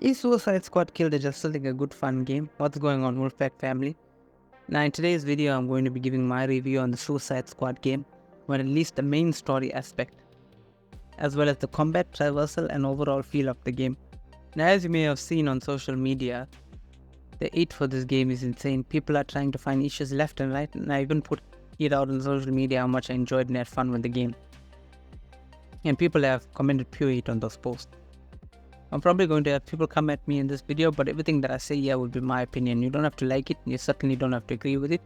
Is Suicide Squad Kill the Justice League a good fun game? What's going on, Wolfpack family? Now in today's video I'm going to be giving my review on the Suicide Squad game, where at least the main story aspect, as well as the combat traversal and overall feel of the game. Now as you may have seen on social media, the hate for this game is insane. People are trying to find issues left and right, and I even put it out on social media how much I enjoyed and had fun with the game. And people have commented pure hate on those posts. I'm probably going to have people come at me in this video, but everything that I say here will be my opinion. You don't have to like it, you certainly don't have to agree with it.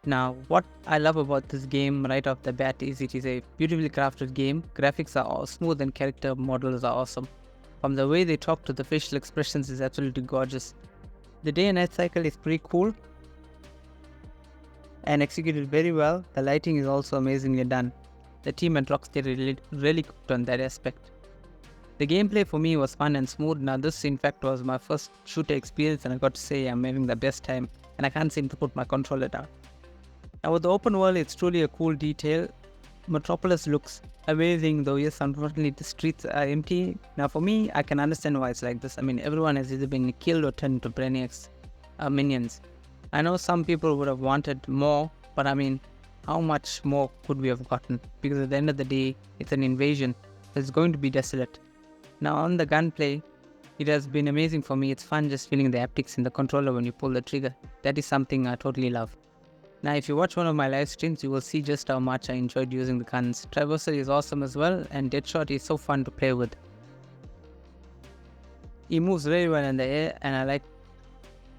Now, what I love about this game right off the bat is it is a beautifully crafted game. Graphics are all smooth and character models are awesome. From the way they talk to the facial expressions is absolutely gorgeous. The day and night cycle is pretty cool and executed very well. The lighting is also amazingly done. The team at Rocksteady really cooked on that aspect. The gameplay for me was fun and smooth. Now this in fact was my first shooter experience and I got to say I'm having the best time and I can't seem to put my controller down. Now with the open world, it's truly a cool detail. Metropolis looks amazing, though yes, unfortunately the streets are empty. Now for me, I can understand why it's like this. I mean, everyone has either been killed or turned into Brainiac's minions. I know some people would have wanted more, but I mean, how much more could we have gotten? Because at the end of the day, it's an invasion. It's going to be desolate. Now on the gunplay, it has been amazing for me. It's fun just feeling the haptics in the controller when you pull the trigger. That is something I totally love. Now if you watch one of my live streams, you will see just how much I enjoyed using the guns. Traversal is awesome as well, and Deadshot is so fun to play with. He moves very well in the air, and I like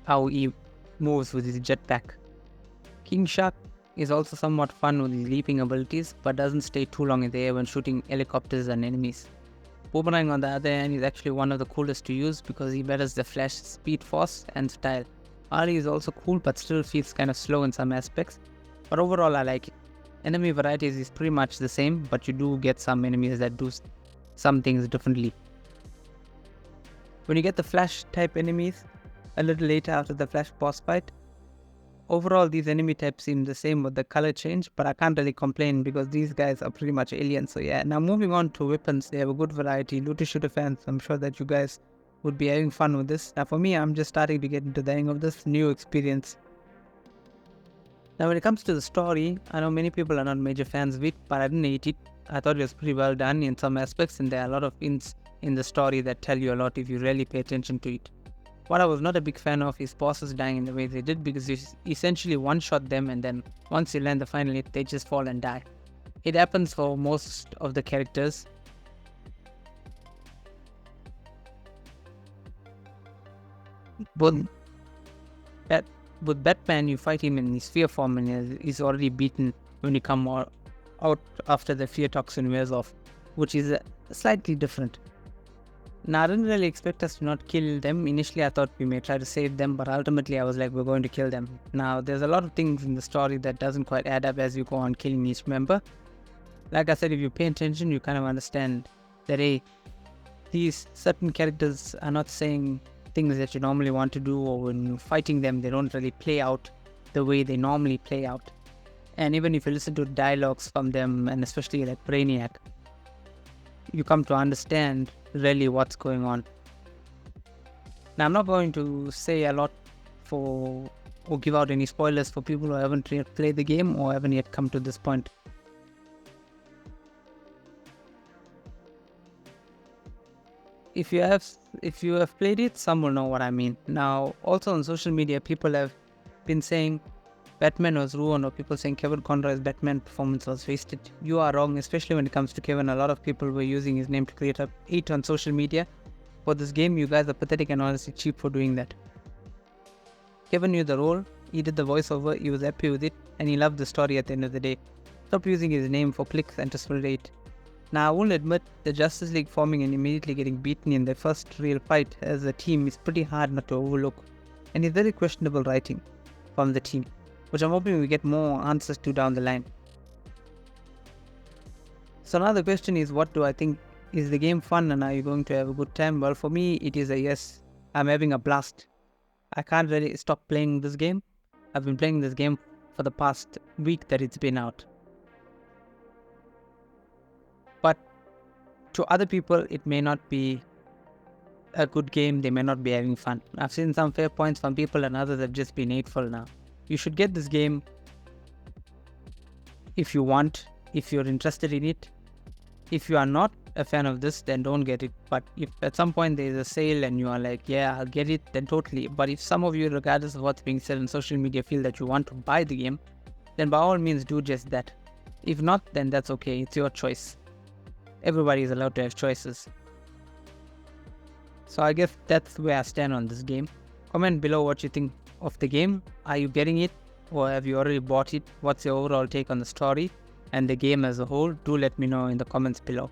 how he moves with his jetpack. King Shark is also somewhat fun with his leaping abilities, but doesn't stay too long in the air when shooting helicopters and enemies. Boomerang on the other hand is actually one of the coolest to use because he battles the Flash speed, force and style. Ali is also cool but still feels kind of slow in some aspects, but overall I like it. Enemy varieties is pretty much the same, but you do get some enemies that do some things differently. When you get the Flash type enemies a little later after the Flash boss fight, overall these enemy types seem the same with the color change, but I can't really complain because these guys are pretty much aliens. So yeah, now moving on to weapons, they have a good variety. Looter shooter fans, I'm sure that you guys would be having fun with this. Now for me, I'm just starting to get into the hang of this new experience. Now when it comes to the story, I know many people are not major fans of it, but I didn't hate it. I thought it was pretty well done in some aspects, and there are a lot of hints in the story that tell you a lot if you really pay attention to it. What I was not a big fan of is bosses dying in the way they did, because you essentially one-shot them and then once you land the final hit, they just fall and die. It happens for most of the characters. But with Batman, you fight him in his fear form and he's already beaten when you come out after the fear toxin wears off, which is slightly different. Now, I didn't really expect us to not kill them. Initially, I thought we may try to save them, but ultimately I was like, we're going to kill them. Now, there's a lot of things in the story that doesn't quite add up as you go on killing each member. Like I said, if you pay attention, you kind of understand that, hey, these certain characters are not saying things that you normally want to do, or when you're fighting them, they don't really play out the way they normally play out. And even if you listen to dialogues from them, and especially like Brainiac, you come to understand really what's going on. Now, I'm not going to say a lot or give out any spoilers for people who haven't yet played the game or haven't yet come to this point. If you have played it, some will know what I mean. Now, also on social media, people have been saying Batman was ruined, or people saying Kevin Conroy's Batman performance was wasted. You are wrong, especially when it comes to Kevin. A lot of people were using his name to create a hate on social media. For this game, you guys are pathetic and honestly cheap for doing that. Kevin knew the role, he did the voiceover, he was happy with it, and he loved the story at the end of the day. Stop using his name for clicks and to spread hate. Now, I will admit, the Justice League forming and immediately getting beaten in their first real fight as a team is pretty hard not to overlook, and it's very questionable writing from the team, which I'm hoping we get more answers to down the line. So now the question is, what do I think? Is the game fun and are you going to have a good time? Well, for me, it is a yes. I'm having a blast. I can't really stop playing this game. I've been playing this game for the past week that it's been out. But to other people, it may not be a good game, they may not be having fun. I've seen some fair points from people and others have just been hateful now. You should get this game if you want, if you're interested in it. If you are not a fan of this, then don't get it. But if at some point there is a sale and you are like, yeah, I'll get it, then totally. But if some of you, regardless of what's being said on social media, feel that you want to buy the game, then by all means do just that. If not, then that's okay. It's your choice. Everybody is allowed to have choices. So I guess that's where I stand on this game. Comment below what you think of the game. Are you getting it, or have you already bought it? What's your overall take on the story and the game as a whole? Do let me know in the comments below.